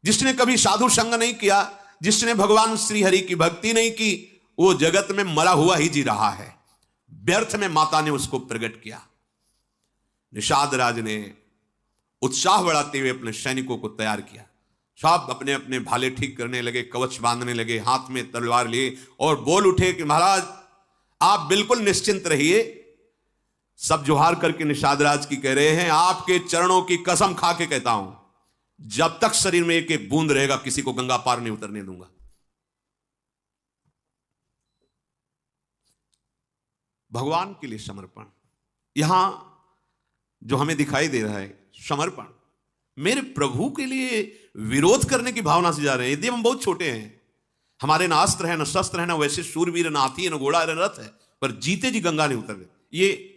जिसने कभी साधु संग नहीं किया, जिसने भगवान श्री हरि की भक्ति नहीं की, वो जगत में मरा हुआ ही जी रहा है। व्यर्थ में माता ने उसको प्रकट किया। निषाद राज ने उत्साह बढ़ाते हुए अपने सैनिकों को तैयार किया। सब अपने अपने भाले ठीक करने लगे, कवच बांधने लगे, हाथ में तलवार लिए और बोल उठे कि महाराज आप बिल्कुल निश्चिंत रहिए। सब जोहार करके निषाद राज की कह रहे हैं, आपके चरणों की कसम खा के कहता हूं, जब तक शरीर में एक एक बूंद रहेगा किसी को गंगा पार नहीं उतरने दूंगा। भगवान के लिए समर्पण, यहां जो हमें दिखाई दे रहा है समर्पण, मेरे प्रभु के लिए विरोध करने की भावना से जा रहे हैं। यदि हम बहुत छोटे हैं, हमारे ना अस्त्र है, ना शस्त्र है, ना वैसे शूरवीर, ना हाथी है, ना घोड़ा है, ना रथ है, पर जीते जी गंगा नहीं उतर रहे, ये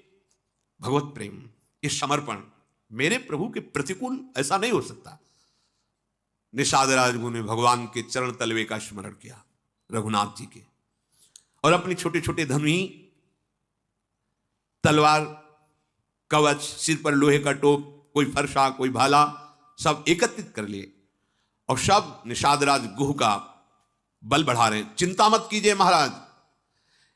भगवत प्रेम, ये समर्पण मेरे प्रभु के प्रतिकूल ऐसा नहीं हो सकता। निषाद राजगुरु ने भगवान के चरण तलवे का स्मरण किया, रघुनाथ जी के, और अपनी छोटे छोटे धनुही, तलवार, कवच, सिर पर लोहे का टोप, कोई फरसा, कोई भाला, सब एकत्रित कर लिए और सब निषाद राज गुह का बल बढ़ा रहे हैं। चिंता मत कीजिए महाराज,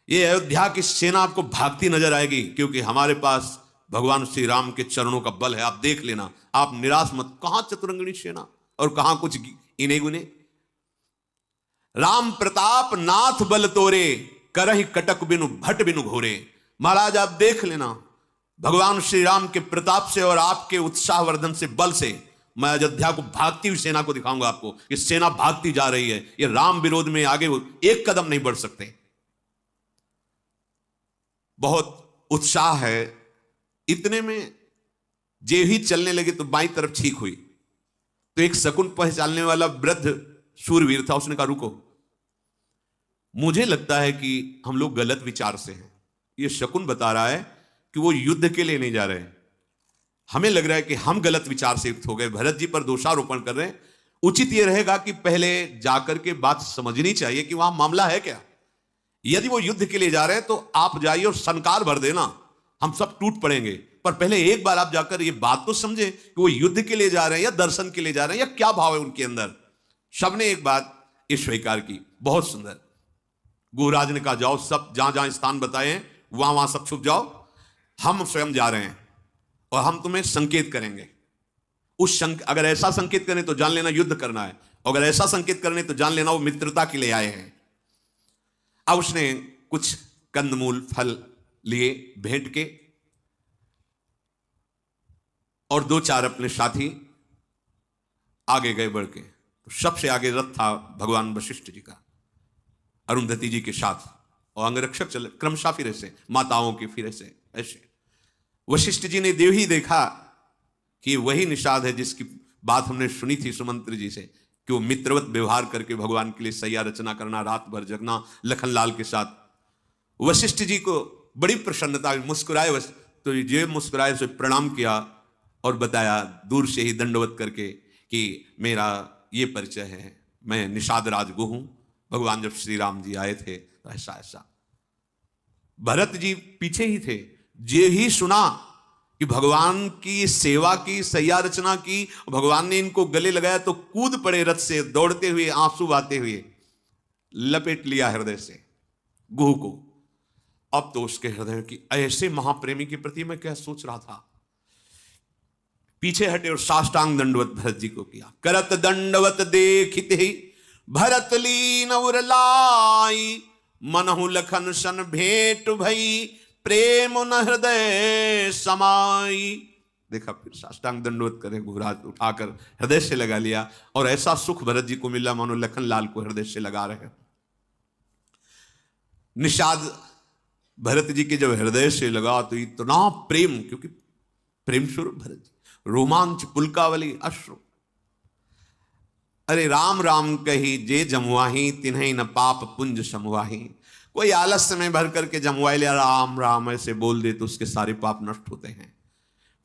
ये अयोध्या की सेना आपको भागती नजर आएगी, क्योंकि हमारे पास भगवान श्री राम के चरणों का बल है, आप देख लेना, आप निराश मत। कहां चतुरंगिणी सेना और कहां कुछ इने गुने। राम प्रताप नाथ बल तोरे, करहि कटक बिनु भट बिनु घोरे। महाराज आप देख लेना, भगवान श्री राम के प्रताप से और आपके उत्साहवर्धन से, बल से, मैं अयोध्या को भागती हुई सेना को दिखाऊंगा आपको। ये सेना भागती जा रही है, ये राम विरोध में आगे एक कदम नहीं बढ़ सकते। बहुत उत्साह है। इतने में जे ही चलने लगे तो बाईं तरफ छींक हुई, तो एक शकुन पहचानने वाला वृद्ध शूरवीर था, उसने कहा रुको, मुझे लगता है कि हम लोग गलत विचार से हैं। ये शकुन बता रहा है कि वो युद्ध के लिए नहीं जा रहे हैं, हमें लग रहा है कि हम गलत विचार से युक्त हो गए, भरत जी पर दोषारोपण कर रहे हैं। उचित यह रहेगा कि पहले जाकर के बात समझनी चाहिए कि वहां मामला है क्या। यदि वो युद्ध के लिए जा रहे हैं तो आप जाइए और सनकार भर देना, हम सब टूट पड़ेंगे, पर पहले एक बार आप जाकर ये बात तो समझे कि वो युद्ध के लिए जा रहे हैं या दर्शन के लिए जा रहे हैं, या क्या भाव है उनके अंदर। सबने एक बात ये स्वीकार की, बहुत सुंदर। गुरुराज ने कहा जाओ, सब जहां जहां स्थान बताए हैं वहां वहां सब छुप जाओ, हम स्वयं जा रहे हैं और हम तुम्हें संकेत करेंगे। अगर ऐसा संकेत करें तो जान लेना युद्ध करना है, अगर ऐसा संकेत करने तो जान लेना वो मित्रता के लिए आए हैं। अब उसने कुछ कंदमूल फल लिए भेंट के, और दो चार अपने साथी आगे गए बढ़ के। तो सबसे आगे रथ था भगवान वशिष्ठ जी का, अरुंधति जी के साथ, और अंगरक्षक चले क्रमशः, फिर ऐसे माताओं के, फिर ऐसे ऐसे। वशिष्ठ जी ने देव ही देखा कि वही निषाद है जिसकी बात हमने सुनी थी सुमंत्र जी से, कि वो मित्रवत व्यवहार करके भगवान के लिए सैया रचना करना, रात भर जगना लखनलाल के साथ। वशिष्ठ जी को बड़ी प्रसन्नता, मुस्कुराए, तो ये मुस्कुराए, उसे प्रणाम किया और बताया दूर से ही दंडवत करके कि मेरा ये परिचय है, मैं निषाद राज गुह हूं। भगवान जब श्री राम जी आए थे तो ऐसा ऐसा। भरत जी पीछे ही थे, जे ही सुना कि भगवान की सेवा की, सैया रचना की, भगवान ने इनको गले लगाया तो कूद पड़े रथ से, दौड़ते हुए, आंसू बहाते हुए, लपेट लिया हृदय से गुह को। अब तो उसके हृदय की ऐसे महाप्रेमी के प्रति मैं क्या सोच रहा था। पीछे हटे और साष्टांग दंडवत भरत जी को किया। करत दंडवत देखिते ही भरत लीन उरलाई, मनहु लखन सन भेंट भई, प्रेम न हृदय समाई। देखा, फिर साष्टांग दंडवत करे, गुरुराज उठाकर हृदय से लगा लिया, और ऐसा सुख भरत जी को मिला मानो लखन लाल को हृदय से लगा रहे। निषाद भरत जी के जब हृदय से लगा तो इतना प्रेम, क्योंकि प्रेम स्वरूप भरत जी, रोमांच, पुलकावली, अश्रु। अरे राम राम कही जे जमुआही, तिन्हीं न पाप पुंज समुआही। कोई आलस्य में भर करके जमुआई लिया, राम राम ऐसे बोल दे तो उसके सारे पाप नष्ट होते हैं।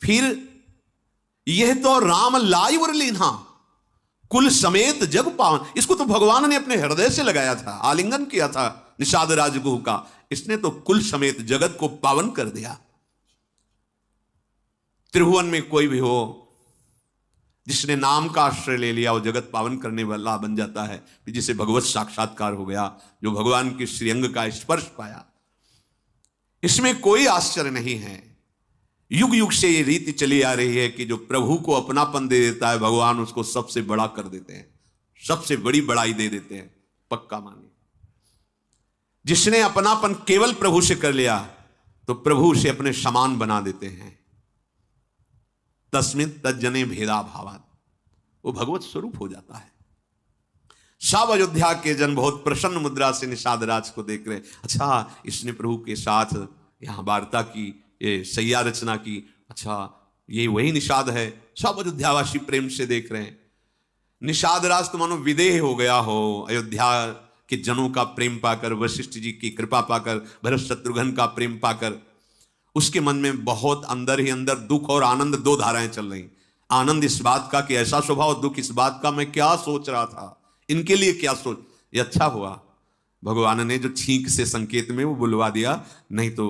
फिर यह तो राम लाई उरलीना, कुल समेत जग पावन। इसको तो भगवान ने अपने हृदय से लगाया था, आलिंगन किया था निषाद राजगुह का। इसने तो कुल समेत जगत को पावन कर दिया। त्रिभुवन में कोई भी हो, जिसने नाम का आश्रय ले लिया वो जगत पावन करने वाला बन जाता है, जिसे भगवत साक्षात्कार हो गया, जो भगवान के श्रीअंग का स्पर्श पाया। इसमें कोई आश्चर्य नहीं है। युग युग से ये रीति चली आ रही है कि जो प्रभु को अपनापन दे देता है भगवान उसको सबसे बड़ा कर देते हैं, सबसे बड़ी बड़ाई दे देते हैं। पक्का मानिए, जिसने अपनापन केवल प्रभु से कर लिया तो प्रभु उसे अपने समान बना देते हैं। तस्मिन् तज्जने भेदा भावात्, वो भगवत स्वरूप हो जाता है। सब अयोध्या के जन बहुत प्रसन्न मुद्रा से निषाद राज को देख रहे, अच्छा इसने प्रभु के साथ यहां वार्ता की, ये सैया रचना की, अच्छा ये वही निषाद है। सब अयोध्यावासी प्रेम से देख रहे हैं। निषाद राज तो मानो विदेह हो गया हो, अयोध्या के जनों का प्रेम पाकर, वशिष्ठ जी की कृपा पाकर, भरत शत्रुघ्न का प्रेम पाकर उसके मन में बहुत अंदर ही अंदर दुख और आनंद, दो धाराएं चल रही। आनंद इस बात का कि ऐसा स्वभाव, दुख इस बात का मैं क्या सोच रहा था, इनके लिए क्या सोच। ये अच्छा हुआ भगवान ने जो छींक से संकेत में वो बुलवा दिया, नहीं तो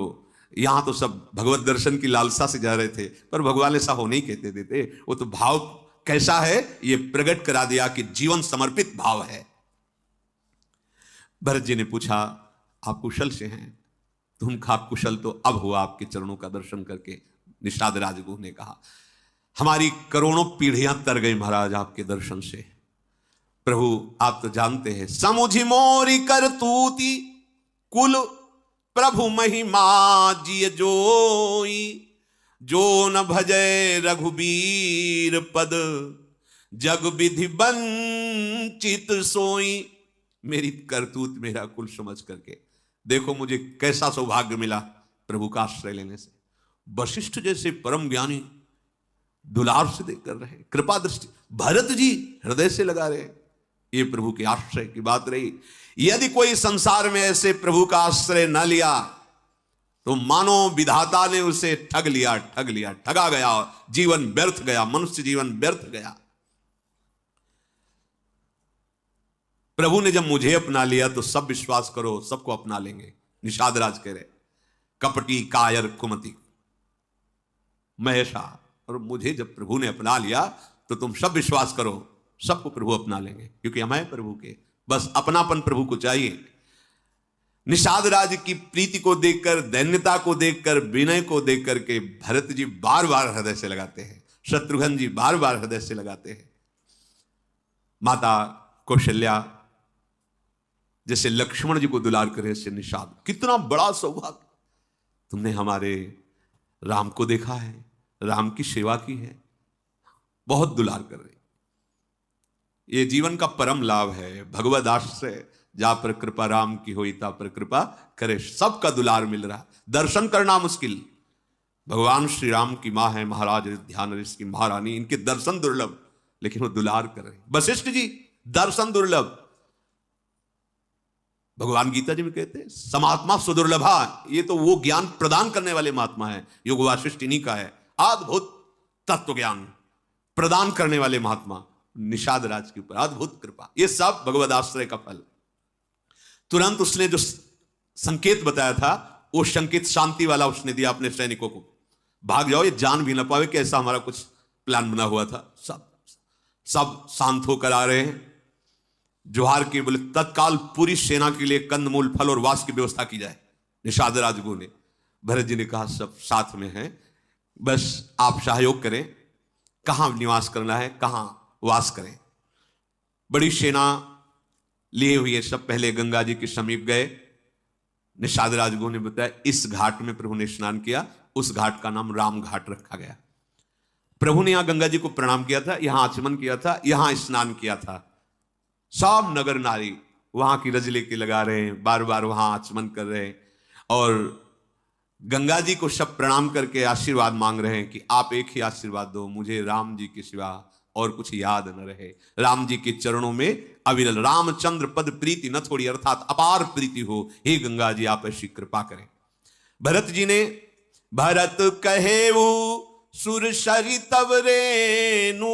यहां तो सब भगवत दर्शन की लालसा से जा रहे थे, पर भगवान ऐसा होने ही कहते देते। वो तो भाव कैसा है ये प्रकट करा दिया कि जीवन समर्पित भाव है। भरत जी ने पूछा आप कुशल से हैं? तुम खाप कुशल तो अब हुआ आपके चरणों का दर्शन करके। निषाद राजगुरु ने कहा हमारी करोड़ों पीढ़ियां तर गई महाराज आपके दर्शन से। प्रभु आप तो जानते हैं, समुझि मोरी करतूती कुल प्रभु महिमा जिय जोई, जो न भजय रघुबीर पद जग विधि वंचित सोई। मेरी करतूत, मेरा कुल समझ करके देखो मुझे कैसा सौभाग्य मिला प्रभु का आश्रय लेने से। वशिष्ठ जैसे परम ज्ञानी दुलार से देख कर रहे, कृपा दृष्टि, भरत जी हृदय से लगा रहे, ये प्रभु के आश्रय की बात रही। यदि कोई संसार में ऐसे प्रभु का आश्रय न लिया तो मानो विधाता ने उसे ठग लिया, ठगा गया, जीवन व्यर्थ गया, मनुष्य जीवन व्यर्थ गया। प्रभु ने जब मुझे अपना लिया तो सब विश्वास करो सबको अपना लेंगे। निषाद राज कह रहे कपटी कायर कुमति महेशा, और मुझे जब प्रभु ने अपना लिया तो तुम सब विश्वास करो सबको प्रभु अपना लेंगे, क्योंकि हम हैं प्रभु के, बस अपनापन प्रभु को चाहिए। निषाद राज की प्रीति को देखकर, दैन्यता को देखकर, विनय को देख करके भरत जी बार बार हृदय से लगाते हैं, शत्रुघ्न जी बार बार हृदय से लगाते हैं। माता कौशल्या जैसे लक्ष्मण जी को दुलार करे से निषाद, कितना बड़ा सौभाग्य। तुमने हमारे राम को देखा है, राम की सेवा की है, बहुत दुलार कर रही। ये जीवन का परम लाभ है, भगवद आश्रय जा पर कृपा राम की होई ता पर कृपा करे। सबका दुलार मिल रहा, दर्शन करना मुश्किल। भगवान श्री राम की मां है महाराज ध्यान की महारानी, इनके दर्शन दुर्लभ, लेकिन वो दुलार कर रहे। वशिष्ठ जी दर्शन दुर्लभ, भगवान गीता जी में कहते हैं समात्मा सुदुर्लभा, ये तो वो ज्ञान प्रदान करने वाले महात्मा है, योग वासिष्ठ इन्हीं का है। अद्भुत तत्व ज्ञान प्रदान करने वाले महात्मा निषाद राज के ऊपर अद्भुत कृपा, ये सब भगवद आश्रय का फल। तुरंत उसने जो संकेत बताया था वो संकेत शांति वाला उसने दिया अपने सैनिकों को, भाग जाओ, ये जान भी ना पावे कि ऐसा हमारा कुछ प्लान बना हुआ था। सब शांत होकर आ रहे हैं, जोहार के बोले तत्काल पूरी सेना के लिए कंदमूल फल और वास की व्यवस्था की जाए। निषाद राजगुरु ने, भरत जी ने कहा सब साथ में हैं, बस आप सहयोग करें, कहां निवास करना है, कहां वास करें। बड़ी सेना लिए हुए सब पहले गंगा जी के समीप गए। निषाद राजगुरु ने बताया इस घाट में प्रभु ने स्नान किया, उस घाट का नाम राम घाट रखा गया। प्रभु ने यहां गंगा जी को प्रणाम किया था, यहां आचमन किया था, यहां स्नान किया था। सब नगर नारी वहां की रज लेके लगा रहे हैं, बार बार वहां आचमन कर रहे हैं और गंगा जी को सब प्रणाम करके आशीर्वाद मांग रहे हैं कि आप एक ही आशीर्वाद दो, मुझे राम जी के सिवा और कुछ याद न रहे। राम जी के चरणों में अविरल रामचंद्र पद प्रीति न थोड़ी, अर्थात अपार प्रीति हो। हे गंगा जी आप ऐसी कृपा करें। भरत जी ने, भरत कहे वो सुर सरितव रेनु,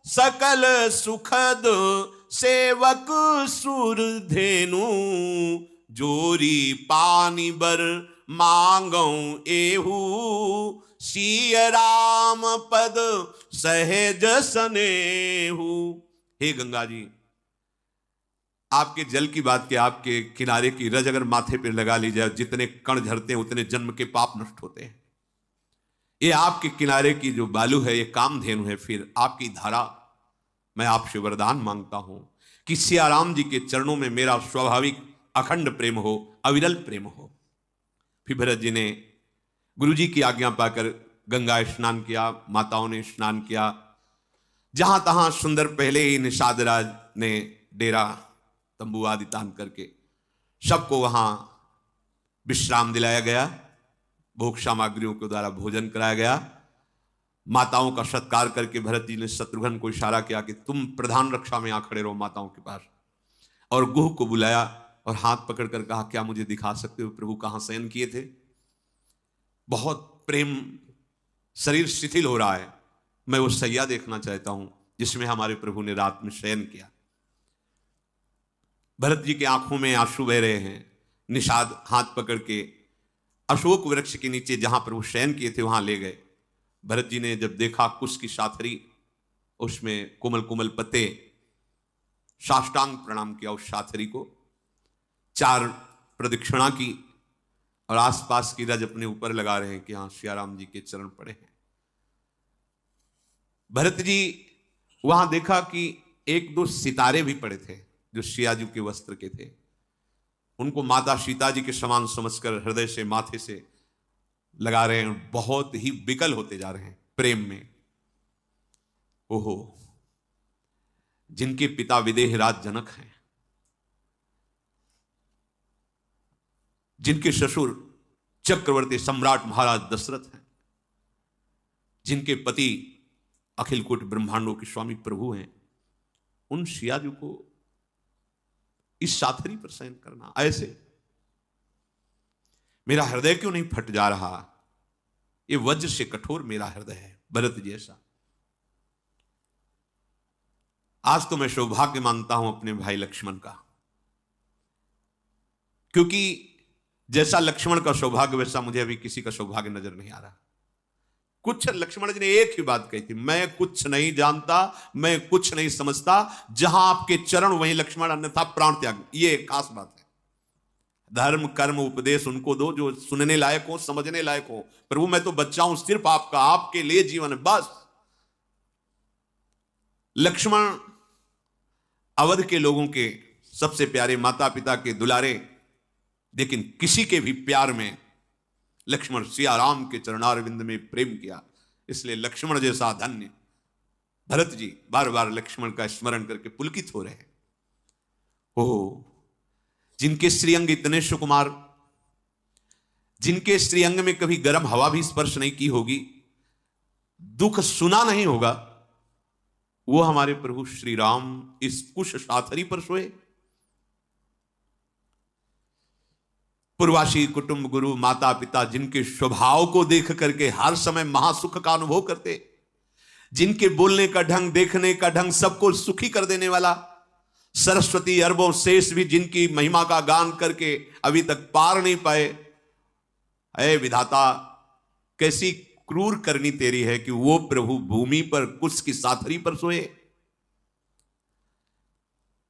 सकल सुखद सेवक सुर धेनु, जोरी पानी बर मांगौ एहू, सिय राम पद सहज सनेहु। हे गंगा जी, आपके जल की बात के आपके किनारे की रज अगर माथे पे लगा ली जाए, जितने कण झरते हैं उतने जन्म के पाप नष्ट होते हैं। ये आपके किनारे की जो बालू है ये कामधेनु है। फिर आपकी धारा, मैं आपसे वरदान मांगता हूं कि सियाराम जी के चरणों में मेरा स्वाभाविक अखंड प्रेम हो, अविरल प्रेम हो। फिर भरत जी ने गुरु जी की आज्ञा पाकर गंगा स्नान किया, माताओं ने स्नान किया। जहां तहां सुंदर पहले ही निषाद राज ने डेरा तंबू आदि तान करके सबको वहां विश्राम दिलाया गया, भोग सामग्रियों के द्वारा भोजन कराया गया। माताओं का सत्कार करके भरत जी ने शत्रुघ्न को इशारा किया कि तुम प्रधान रक्षा में आ खड़े रहो माताओं के पास, और गुह को बुलाया और हाथ पकड़कर कहा, क्या मुझे दिखा सकते हो प्रभु कहां शयन किए थे? बहुत प्रेम, शरीर शिथिल हो रहा है, मैं वो सैया देखना चाहता हूं जिसमें हमारे प्रभु ने रात में शयन किया। भरत जी की आंखों में आंसू बह रहे हैं। निषाद हाथ पकड़ के अशोक वृक्ष के नीचे जहां प्रभु शयन किए थे वहां ले गए। भरत जी ने जब देखा कुश की साथरी, उसमें कोमल कोमल पत्ते, साष्टांग प्रणाम किया उस साथरी को, 4 प्रदक्षिणा की और आसपास की रज अपने ऊपर लगा रहे हैं कि हाँ सियाराम जी के चरण पड़े हैं। भरत जी वहां देखा कि 1-2 सितारे भी पड़े थे जो सिया जी के वस्त्र के थे। उनको माता सीता जी के समान समझकर हृदय से, माथे से लगा रहे हैं। बहुत ही विकल होते जा रहे हैं प्रेम में। ओहो, जिनके पिता विदेहराज जनक हैं, जिनके ससुर चक्रवर्ती सम्राट महाराज दशरथ हैं, जिनके पति अखिल कोटि ब्रह्मांडों के स्वामी प्रभु हैं, उन सिया जी को इस साथरी पर शयन करना, ऐसे मेरा हृदय क्यों नहीं फट जा रहा? ये वज्र से कठोर मेरा हृदय है भरत जैसा। आज तो मैं सौभाग्य मानता हूं अपने भाई लक्ष्मण का, क्योंकि जैसा लक्ष्मण का सौभाग्य वैसा मुझे अभी किसी का सौभाग्य नजर नहीं आ रहा। कुछ लक्ष्मण जी ने एक ही बात कही थी, मैं कुछ नहीं जानता, मैं कुछ नहीं समझता, जहां आपके चरण वहीं लक्ष्मण, अन्यथा प्राण त्याग। ये खास बात है। धर्म कर्म उपदेश उनको दो जो सुनने लायक हो, समझने लायक हो। प्रभु मैं तो बच्चा हूं सिर्फ आपका, आपके लिए जीवन है बस। लक्ष्मण अवध के लोगों के सबसे प्यारे, माता पिता के दुलारे, लेकिन किसी के भी प्यार में लक्ष्मण सियाराम के चरणारविंद में प्रेम किया। इसलिए लक्ष्मण जैसा धन्य भरत जी बार बार लक्ष्मण का स्मरण करके पुलकित हो रहे हैं। ओह, जिनके श्रीअंग इतने सुकुमार, जिनके श्रीअंग में कभी गर्म हवा भी स्पर्श नहीं की होगी, दुख सुना नहीं होगा, वो हमारे प्रभु श्री राम इस कुश साथरी पर सोए। पूर्वासी कुटुंब, गुरु, माता पिता, जिनके स्वभाव को देख करके हर समय महासुख का अनुभव करते, जिनके बोलने का ढंग, देखने का ढंग सबको सुखी कर देने वाला, सरस्वती अरबों शेष भी जिनकी महिमा का गान करके अभी तक पार नहीं पाए। ऐ विधाता, कैसी क्रूर करनी तेरी है कि वो प्रभु भूमि पर कुश की साथरी पर सोए।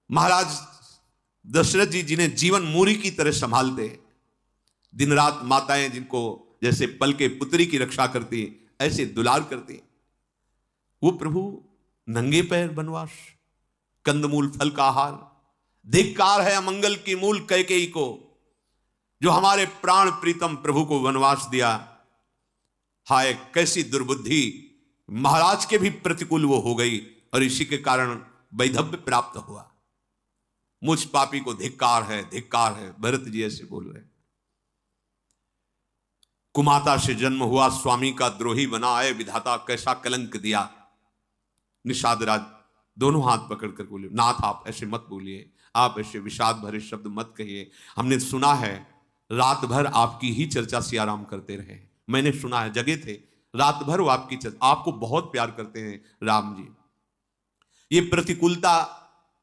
महाराज दशरथ जी जिन्हें जीवन मूरी की तरह संभालते, दिन रात माताएं जिनको जैसे पल के पुत्री की रक्षा करती, ऐसे दुलार करती, वो प्रभु नंगे पैर वनवास, कंदमूल फल का आहार। धिक्कार है अमंगल की मूल कैकेयी को, जो हमारे प्राण प्रीतम प्रभु को वनवास दिया। हाय कैसी दुर्बुद्धि, महाराज के भी प्रतिकूल वो हो गई और इसी के कारण वैधव्य प्राप्त हुआ। मुझ पापी को धिक्कार है, धिक्कार है। भरत जी ऐसे बोल रहे। कुमाता से जन्म हुआ स्वामी का द्रोही बना, आए विधाता कैसा कलंक दिया। निषाद राज दोनों हाथ पकड़कर बोले, नाथ आप ऐसे मत बोलिए, आप ऐसे विषाद भरे शब्द मत कहिए। हमने सुना है रात भर आपकी ही चर्चा सियाराम करते रहे। मैंने सुना है, जगे थे रात भर वो आपकी चर्चा, आपको बहुत प्यार करते हैं राम जी। ये प्रतिकूलता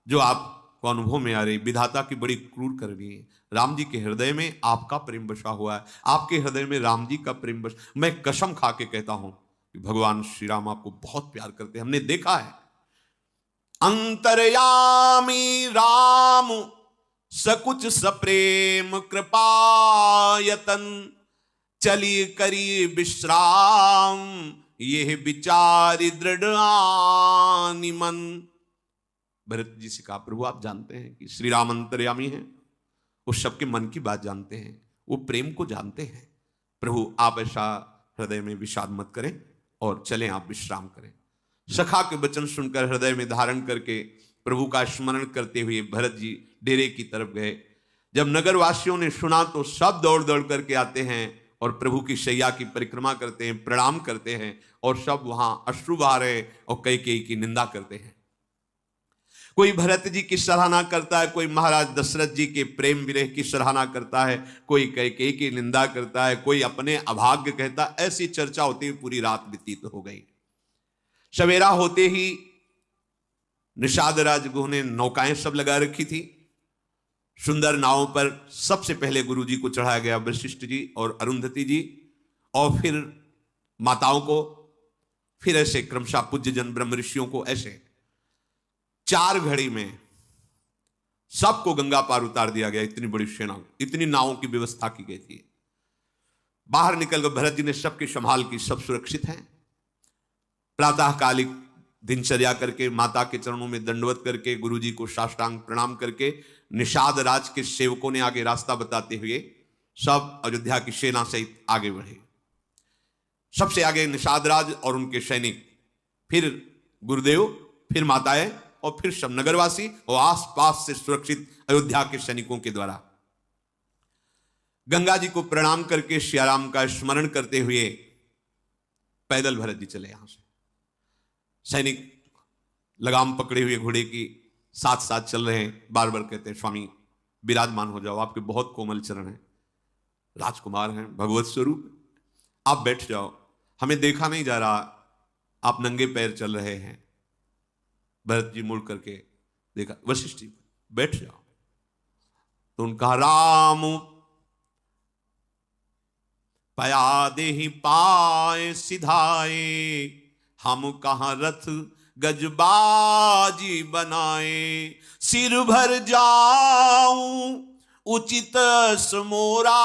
जो आप को अनुभव में आ रही, विधाता की बड़ी क्रूर करनी है। राम जी के हृदय में आपका प्रेम बसा हुआ है, आपके हृदय में राम जी का प्रेम बस। मैं कसम खा के कहता हूं कि भगवान श्री राम आपको बहुत प्यार करते हैं, हमने देखा है। अंतर्यामी राम सकुच सप्रेम कृपायतन, चली करी विश्राम ये विचारी दृढ़ आनि मन। भरत जी से कहा, प्रभु आप जानते हैं कि श्री राम अंतर्यामी हैं, वो सबके मन की बात जानते हैं, वो प्रेम को जानते हैं। प्रभु आप ऐसा हृदय में विषाद मत करें और चलें, आप विश्राम करें। सखा के वचन सुनकर हृदय में धारण करके प्रभु का स्मरण करते हुए भरत जी डेरे की तरफ गए। जब नगरवासियों ने सुना तो सब दौड़ दौड़ करके आते हैं और प्रभु की शैया की परिक्रमा करते हैं, प्रणाम करते हैं, और सब वहां अश्रु बहा रहे और कैकेयी की निंदा करते हैं। कोई भरत जी की सराहना करता है, कोई महाराज दशरथ जी के प्रेम विरह की सराहना करता है, कोई कैकेयी की निंदा करता है, कोई अपने अभाग्य कहता है। ऐसी चर्चा होती हुई पूरी रात व्यतीत हो गई। सवेरा होते ही निषाद राजगुह ने नौकाएं सब लगा रखी थी। सुंदर नावों पर सबसे पहले गुरु जी को चढ़ाया गया, वशिष्ठ जी और अरुंधति जी, और फिर माताओं को, फिर ऐसे क्रमशः पूज्य जन ब्रह्म ऋषियों को, ऐसे 4 घड़ी में सबको गंगा पार उतार दिया गया। इतनी बड़ी सेना, इतनी नावों की व्यवस्था की गई थी। बाहर निकलकर भरत जी ने सबकी संभाल की, सब सुरक्षित हैं। प्रातःकालिक दिनचर्या करके, माता के चरणों में दंडवत करके, गुरु जी को साष्टांग प्रणाम करके, निषाद राज के सेवकों ने आगे रास्ता बताते हुए सब अयोध्या की सेना सहित आगे बढ़े। सबसे आगे निषाद राज और उनके सैनिक, फिर गुरुदेव, फिर माताएं, और फिर सब नगरवासी और आसपास से सुरक्षित अयोध्या के सैनिकों के द्वारा। गंगा जी को प्रणाम करके सियाराम का स्मरण करते हुए पैदल भरत जी चले। यहां से सैनिक लगाम पकड़े हुए घोड़े की साथ साथ चल रहे हैं। बार बार कहते हैं, स्वामी विराजमान हो जाओ, आपके बहुत कोमल चरण हैं, राजकुमार हैं, भगवत स्वरूप, आप बैठ जाओ, हमें देखा नहीं जा रहा, आप नंगे पैर चल रहे हैं। भरत जी मुड़ करके देखा, वशिष्ठ जी बैठ जाओ। तो उनका, राम पया देहि पाए सिधाए, हम कहां रथ गजबाजी बनाए, सिर भर जाऊं उचित समोरा,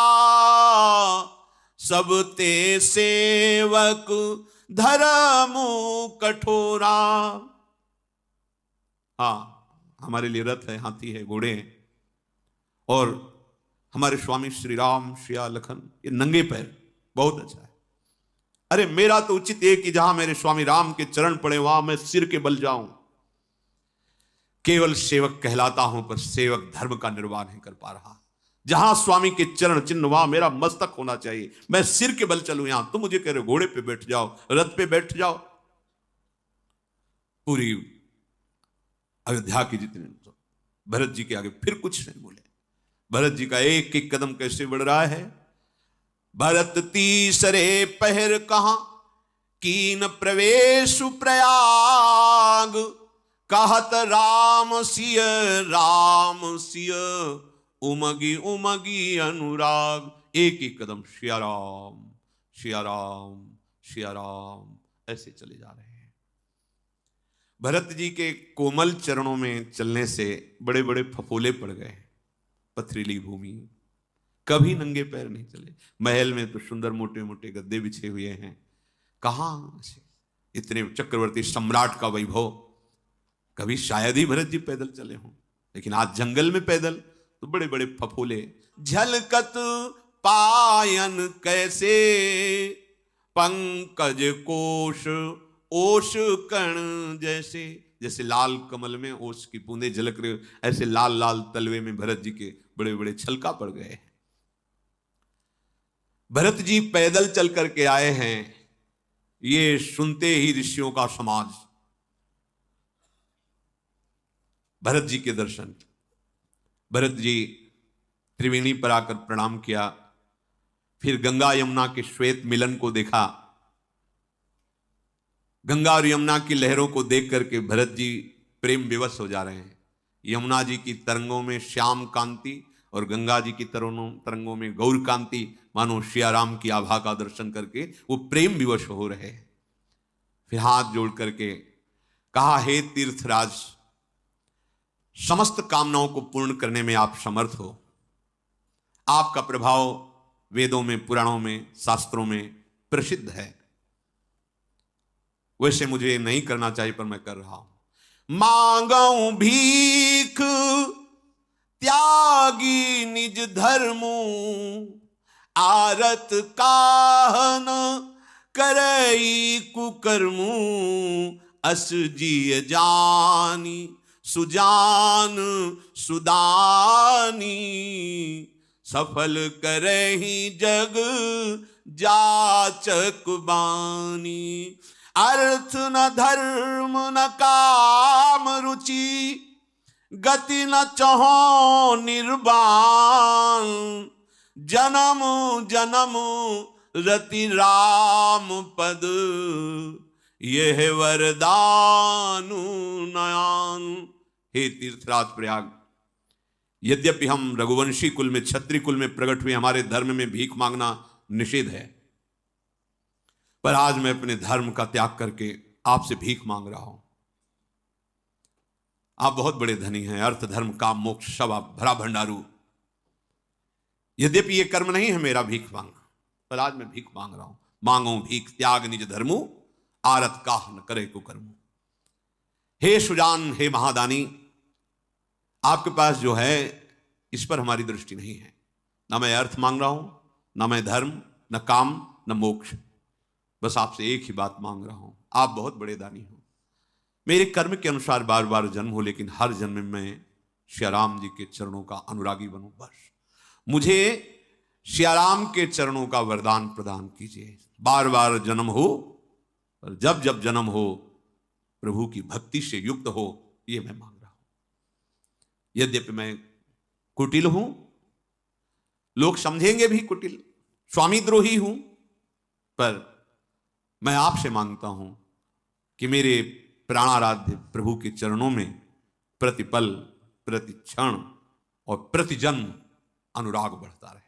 सब ते सेवक धर्म कठोरा। हाँ, हमारे लिए रथ है, हाथी है, घोड़े हैं, और हमारे स्वामी श्री राम, श्रिया लखन, ये नंगे पैर, बहुत अच्छा है। अरे मेरा तो उचित है कि जहां मेरे स्वामी राम के चरण पड़े वहां मैं सिर के बल जाऊं। केवल सेवक कहलाता हूं पर सेवक धर्म का निर्वाह नहीं कर पा रहा। जहां स्वामी के चरण चिन्ह वहां मेरा मस्तक होना चाहिए, मैं सिर के बल चलूं। यहां तुम मुझे कह रहे हो घोड़े पे बैठ जाओ, रथ पे बैठ जाओ। पूरी अयोध्या की जितने, भरत जी के आगे फिर कुछ नहीं बोले। भरत जी का एक एक कदम कैसे बढ़ रहा है। भरत तीसरे पहर कहां कीन प्रवेश प्रयाग, कहत राम सिय उमगी उमगी अनुराग। एक एक कदम सिया राम सिया राम सिया राम ऐसे चले जा रहे हैं। भरत जी के कोमल चरणों में चलने से बड़े बड़े फफोले पड़ गए। पथरीली भूमि, कभी नंगे पैर नहीं चले। महल में तो सुंदर मोटे मोटे गद्दे बिछे हुए हैं, कहां से इतने चक्रवर्ती सम्राट का वैभव। कभी शायद ही भरत जी पैदल चले हों, लेकिन आज जंगल में पैदल तो बड़े बड़े फफोले। झलकत पायन कैसे पंकज कोश, ओश कण जैसे, जैसे लाल कमल में ओश की बूंदे झलक रहे, ऐसे लाल लाल तलवे में भरत जी के बड़े बड़े छलका पड़ गए। भरत जी पैदल चल करके आए हैं, ये सुनते ही ऋषियों का समाज भरत जी के दर्शन। भरत जी त्रिवेणी पर आकर प्रणाम किया, फिर गंगा यमुना के श्वेत मिलन को देखा। गंगा और यमुना की लहरों को देख करके भरत जी प्रेम विवश हो जा रहे हैं। यमुना जी की तरंगों में श्याम कांति और गंगा जी की तरंगों में गौर कांति, मानो सियाराम की आभा का दर्शन करके वो प्रेम विवश हो रहे। फिर हाथ जोड़ करके कहा, हे तीर्थराज, समस्त कामनाओं को पूर्ण करने में आप समर्थ हो। आपका प्रभाव वेदों में, पुराणों में, शास्त्रों में प्रसिद्ध है। वैसे मुझे नहीं करना चाहिए पर मैं कर रहा हूं। मांगू भीख त्यागी निज धर्मू, आरत काहन करई कुकर्मू, अस जिय जानी सुजान सुदानी, सफल करहि जग जाचक बानी। अर्थ न धर्म न काम रुचि, गति न चहो निर्वाण, जन्म जन्म रति राम पद, यह वरदानु नयान। हे तीर्थराज प्रयाग, यद्यपि हम रघुवंशी कुल में, क्षत्रिय कुल में प्रकट हुए, हमारे धर्म में भीख मांगना निषेध है, पर आज मैं अपने धर्म का त्याग करके आपसे भीख मांग रहा हूं। आप बहुत बड़े धनी हैं, अर्थ धर्म काम मोक्ष सब आप भरा भंडारू। यद्यपि ये कर्म नहीं है मेरा भीख मांगना, पर आज मैं भीख मांग रहा हूं। मांगो भीख त्याग निज धर्मु, आरत काह न करे कुकर्मु। हे सुजान, हे महादानी, आपके पास जो है इस पर हमारी दृष्टि नहीं है। ना मैं अर्थ मांग रहा हूं, ना मैं धर्म, न काम, न मोक्ष, बस आपसे एक ही बात मांग रहा हूं। आप बहुत बड़े दानी हो, मेरे कर्म के अनुसार बार बार जन्म हो, लेकिन हर जन्म में मैं श्याराम जी के चरणों का अनुरागी बनूं। बस मुझे श्याराम के चरणों का वरदान प्रदान कीजिए। बार बार जन्म हो, और जब जब जन्म हो प्रभु की भक्ति से युक्त हो, ये मैं मांग रहा हूं। यद्यपि मैं कुटिल हूं, लोग समझेंगे भी कुटिल, स्वामी द्रोही हूं, पर मैं आपसे मांगता हूं कि मेरे प्राणाराध्य प्रभु के चरणों में प्रतिपल, प्रति क्षण और प्रति जन्म अनुराग बढ़ता रहे।